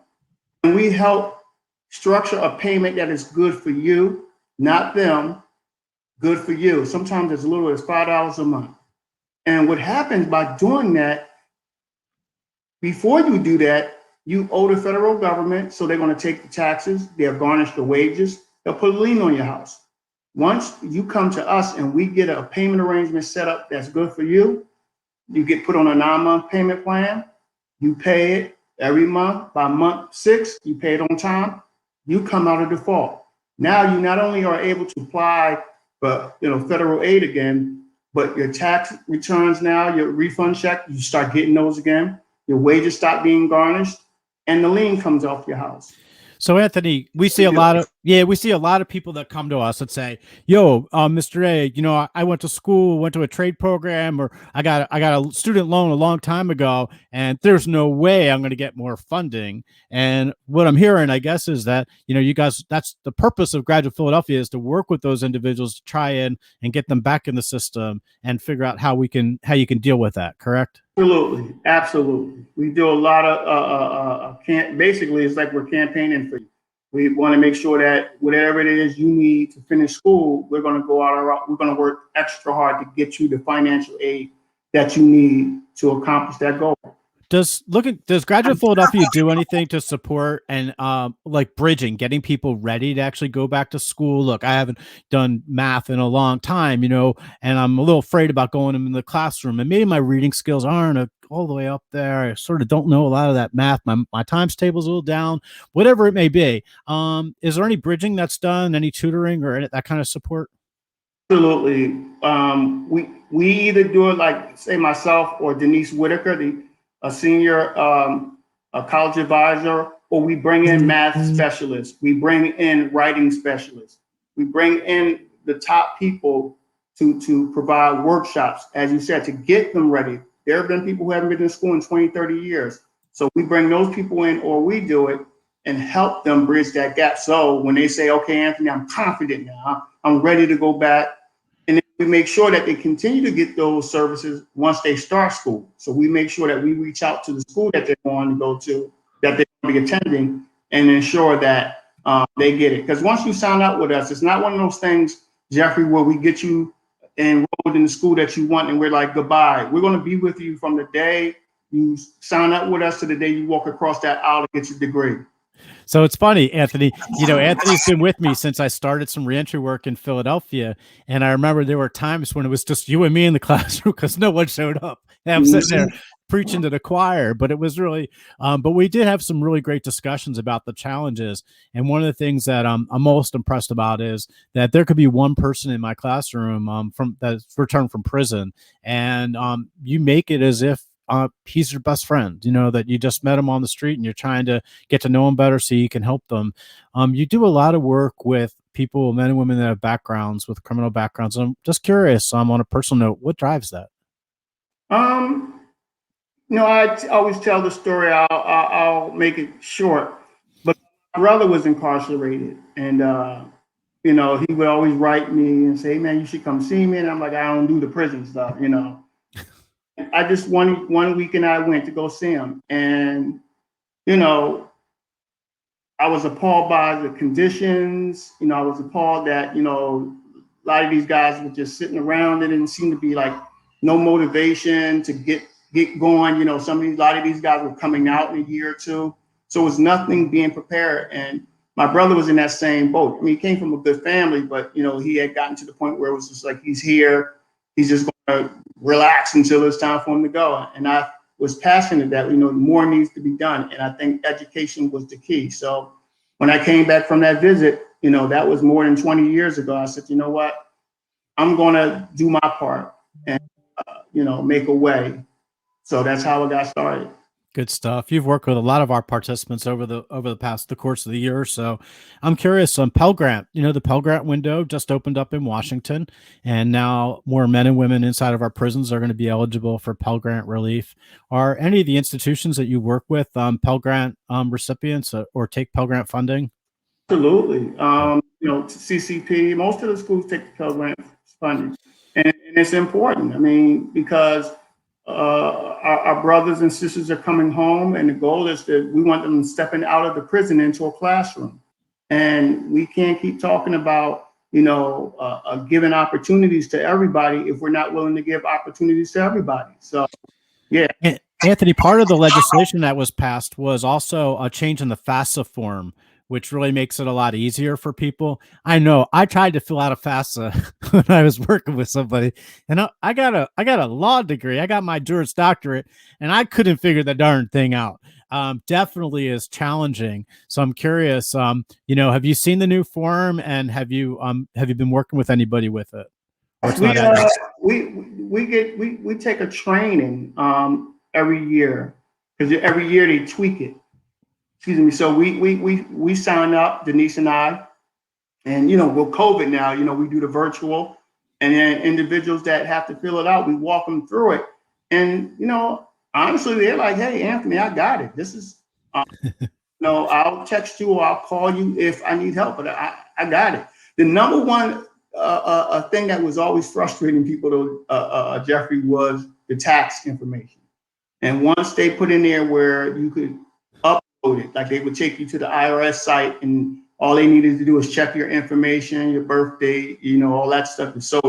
And we help structure a payment that is good for you, not them, good for you. Sometimes as little as $5 a month. And what happens by doing that, before you do that, you owe the federal government, so they're going to take the taxes, they'll garnish the wages, they'll put a lien on your house. Once you come to us and we get a payment arrangement set up that's good for you, you get put on a 9-month payment plan, you pay it every month. By month 6, you pay it on time, you come out of default. Now you not only are able to apply for federal aid again, but your tax returns now, your refund check, you start getting those again, your wages stop being garnished, and the lien comes off your house. So Anthony, we see a lot of people that come to us and say, "Yo, Mr. A, I went to school, went to a trade program, or I got a student loan a long time ago, and there's no way I'm going to get more funding." And what I'm hearing, I guess, is that you guys, that's the purpose of Graduate Philadelphia, is to work with those individuals to try and get them back in the system and figure out how you can deal with that. Correct? Absolutely. We do a lot of basically, it's like we're campaigning for you. We want to make sure that whatever it is you need to finish school, we're going to go out our route. We're going to work extra hard to get you the financial aid that you need to accomplish that goal. Does Graduate Philadelphia do anything to support and like bridging, getting people ready to actually go back to school? Look, I haven't done math in a long time, and I'm a little afraid about going in the classroom, and maybe my reading skills aren't all the way up there. I sort of don't know a lot of that math. My times table's a little down, whatever it may be. Is there any bridging that's done, any tutoring or that kind of support? Absolutely. we either do it like, say, myself or Denise Whitaker, a senior a college advisor, or we bring in math specialists. We bring in writing specialists. We bring in the top people to provide workshops, as you said, to get them ready. There have been people who haven't been in school in 20, 30 years. So we bring those people in, or we do it, and help them bridge that gap. So when they say, okay, Anthony, I'm confident now, I'm ready to go back. And then we make sure that they continue to get those services once they start school. So we make sure that we reach out to the school that they're going to go to, that they're going to be attending, and ensure that they get it. Because once you sign up with us, it's not one of those things, Jeffrey, where we get you enrolled in the school that you want and we're like, goodbye. We're going to be with you from the day you sign up with us to the day you walk across that aisle to get your degree. So it's funny, Anthony, Anthony's been with me since I started some reentry work in Philadelphia. And I remember there were times when it was just you and me in the classroom because no one showed up. And I'm sitting there preaching to the choir, but it was really, but we did have some really great discussions about the challenges. And one of the things that I'm most impressed about is that there could be one person in my classroom that's returned from prison, and you make it as if he's your best friend, that you just met him on the street and you're trying to get to know him better so you can help them. You do a lot of work with people, men and women that have backgrounds with criminal backgrounds. I'm just curious, on a personal note, what drives that? I always tell the story. I'll make it short, but my brother was incarcerated, and he would always write me and say, hey, man, you should come see me. And I'm like, I don't do the prison stuff, I just one weekend I went to go see him, and I was appalled by the conditions. I was appalled that a lot of these guys were just sitting around. There didn't seem to be like no motivation to get going. A lot of these guys were coming out in a year or two, so it was nothing being prepared. And my brother was in that same boat. I mean, he came from a good family, but he had gotten to the point where it was just like, he's here. He's just going to relax until it's time for him to go. And I was passionate that, more needs to be done. And I think education was the key. So when I came back from that visit, that was more than 20 years ago. I said, you know what, I'm going to do my part and, make a way. So that's how it got started. Good stuff. You've worked with a lot of our participants over the course of the year. So I'm curious on Pell Grant. The Pell Grant window just opened up in Washington, and now more men and women inside of our prisons are going to be eligible for Pell Grant relief. Are any of the institutions that you work with Pell Grant recipients or take Pell Grant funding? Absolutely. CCP, most of the schools take Pell Grant funding, and it's important. I mean, because our brothers and sisters are coming home, and the goal is that we want them stepping out of the prison into a classroom. And we can't keep talking about, giving opportunities to everybody if we're not willing to give opportunities to everybody. So, yeah. Anthony, part of the legislation that was passed was also a change in the FAFSA form, which really makes it a lot easier for people. I know I tried to fill out a FAFSA when I was working with somebody, and I got a law degree. I got my Juris Doctorate, and I couldn't figure the darn thing out. Definitely is challenging. So I'm curious, have you seen the new form, and have you been working with anybody with it? Or it's not we take a training every year, because every year they tweak it. Excuse me. So we sign up, Denise and I, and with COVID now, we do the virtual, and then individuals that have to fill it out, we walk them through it. And honestly, they're like, hey, Anthony, I got it. This is I'll text you or I'll call you if I need help, but I got it. The number one thing that was always frustrating people, though, Jeffrey, was the tax information. And once they put in there where you could upload it, like they would take you to the IRS site, and all they needed to do is check your information, your birthday, all that stuff. And so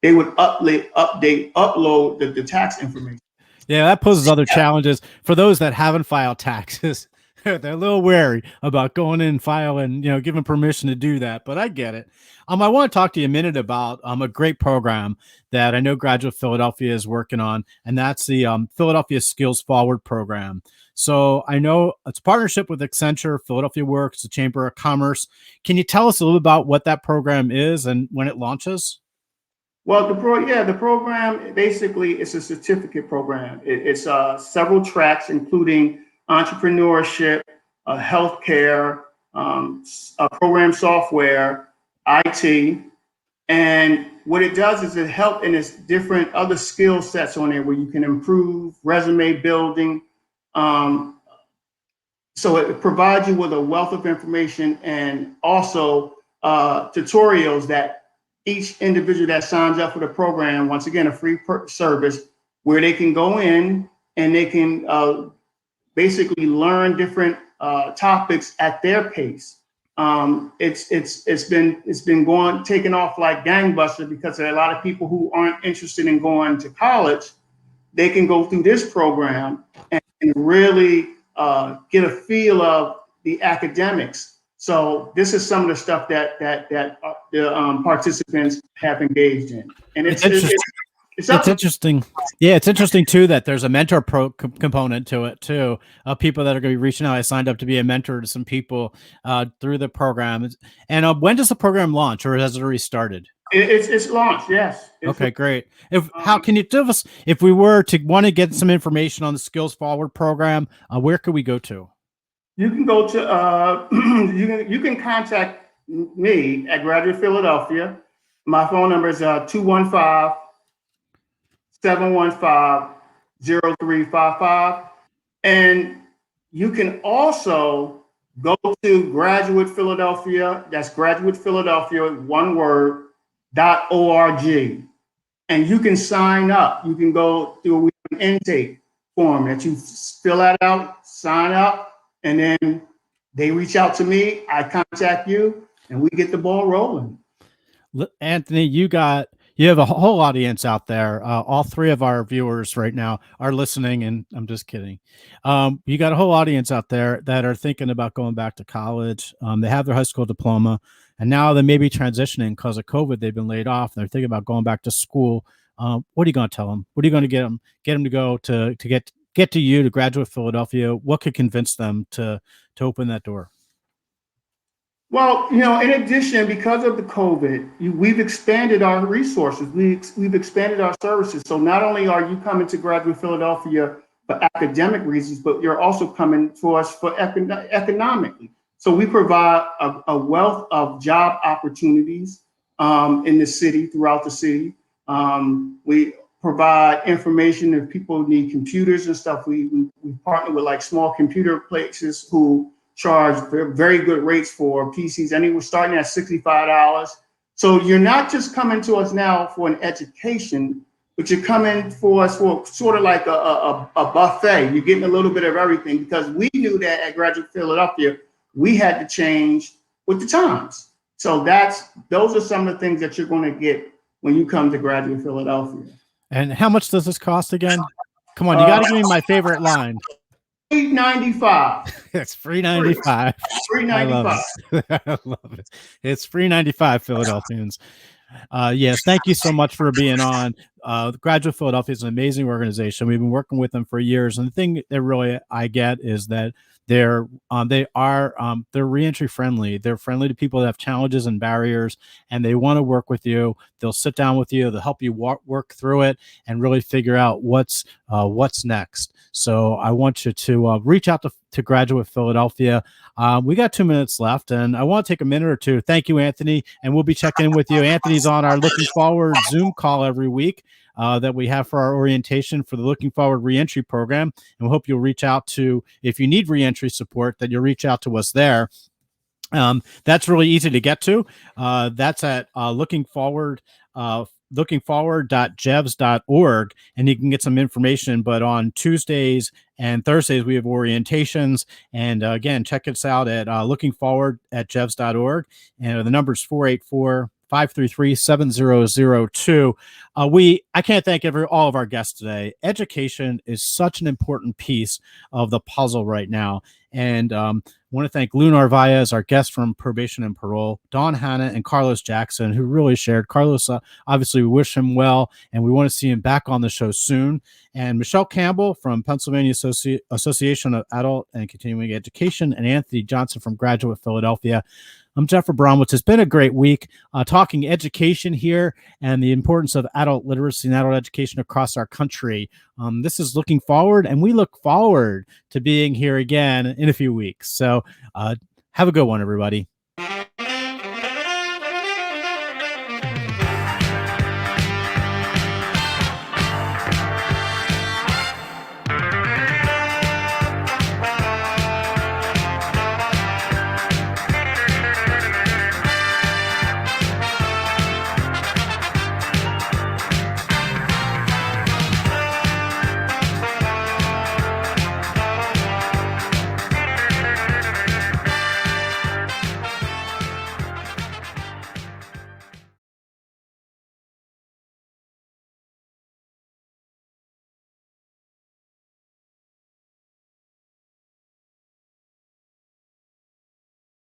they would upload the tax information. Yeah, that poses other challenges for those that haven't filed taxes. They're a little wary about going in and filing, giving permission to do that. But I get it. I want to talk to you a minute about a great program that I know Graduate Philadelphia is working on, and that's the Philadelphia Skills Forward program. So I know it's a partnership with Accenture, Philadelphia Works, the Chamber of Commerce. Can you tell us a little about what that program is and when it launches? Well, the program basically is a certificate program. It's several tracks, including entrepreneurship, healthcare, program software, IT, and what it does is it helps, and it's different other skill sets on there where you can improve resume building. So it provides you with a wealth of information and also tutorials that each individual that signs up for the program, once again, a free service where they can go in and they can basically learn different topics at their pace. It's been taking off like gangbusters because there are a lot of people who aren't interested in going to college. They can go through this program and really get a feel of the academics. So this is some of the stuff that the participants have engaged in, and it's interesting. Yeah, it's interesting too that there's a mentor component to it too. People that are going to be reaching out. I signed up to be a mentor to some people through the program. And when does the program launch, or has it already started? It's launched. Yes. Okay, great. How can you give us, if we were to want to get some information on the Skills Forward program, where could we go to? You can go to you can contact me at Graduate Philadelphia. My phone number is 215-715-0355. And you can also go to Graduate Philadelphia. That's Graduate Philadelphia, one word, .org. And you can sign up. You can go through an intake form that you fill that out, sign up, and then they reach out to me. I contact you, and we get the ball rolling. Anthony, you have a whole audience out there. All three of our viewers right now are listening, and I'm just kidding. You got a whole audience out there that are thinking about going back to college. They have their high school diploma, and now they may be transitioning because of COVID. They've been laid off, and they're thinking about going back to school. What are you going to tell them? What are you going to get them to go to get to you, to Graduate Philadelphia? What could convince them to open that door? Well, in addition, because of the COVID, we've expanded our resources. We've expanded our services. So not only are you coming to Graduate Philadelphia for academic reasons, but you're also coming to us for economically. So we provide a wealth of job opportunities in the city, throughout the city. We provide information if people need computers and stuff. We partner with like small computer places who charge very good rates for PCs. We're starting at $65. So you're not just coming to us now for an education, but you're coming for us for sort of like a buffet. You're getting a little bit of everything, because we knew that at Graduate Philadelphia, we had to change with the times. So those are some of the things that you're going to get when you come to Graduate Philadelphia. And how much does this cost again? Come on, you got to give me my favorite line. $3.95. It's $3.95. $3.95. I love it. It's $3.95, Philadelphians. Yes, thank you so much for being on. Graduate Philadelphia is an amazing organization. We've been working with them for years, and the thing that really I get is that they're reentry friendly. They're friendly to people that have challenges and barriers, and they want to work with you. They'll sit down with you. They'll help you work through it and really figure out what's next. So I want you to reach out to Graduate Philadelphia. We got 2 minutes left, and I want to take a minute or two. Thank you, Anthony, and we'll be checking in with you. Anthony's on our Looking Forward Zoom call every week that we have for our orientation for the Looking Forward Reentry program, and we hope you'll reach out to, if you need reentry support, that you'll reach out to us there. That's really easy to get to. That's at lookingforward.jevs.org, and you can get some information. But on Tuesdays and Thursdays, we have orientations. And again, check us out at lookingforward@jevs.org. And the number is 484-533-7002. I can't thank all of our guests today. Education is such an important piece of the puzzle right now. And I want to thank Lou Narvaez, our guest from Probation and Parole, Dawn Hanna, and Carlos Jackson, who really shared. Carlos, obviously, we wish him well, and we want to see him back on the show soon. and Michelle Campbell from Pennsylvania Association of Adult and Continuing Education, and Anthony Johnson from Graduate Philadelphia. I'm Jeff Abramowitz. It's been a great week talking education here and the importance of adult literacy and adult education across our country. This is Looking Forward, and we look forward to being here again in a few weeks. So have a good one, everybody.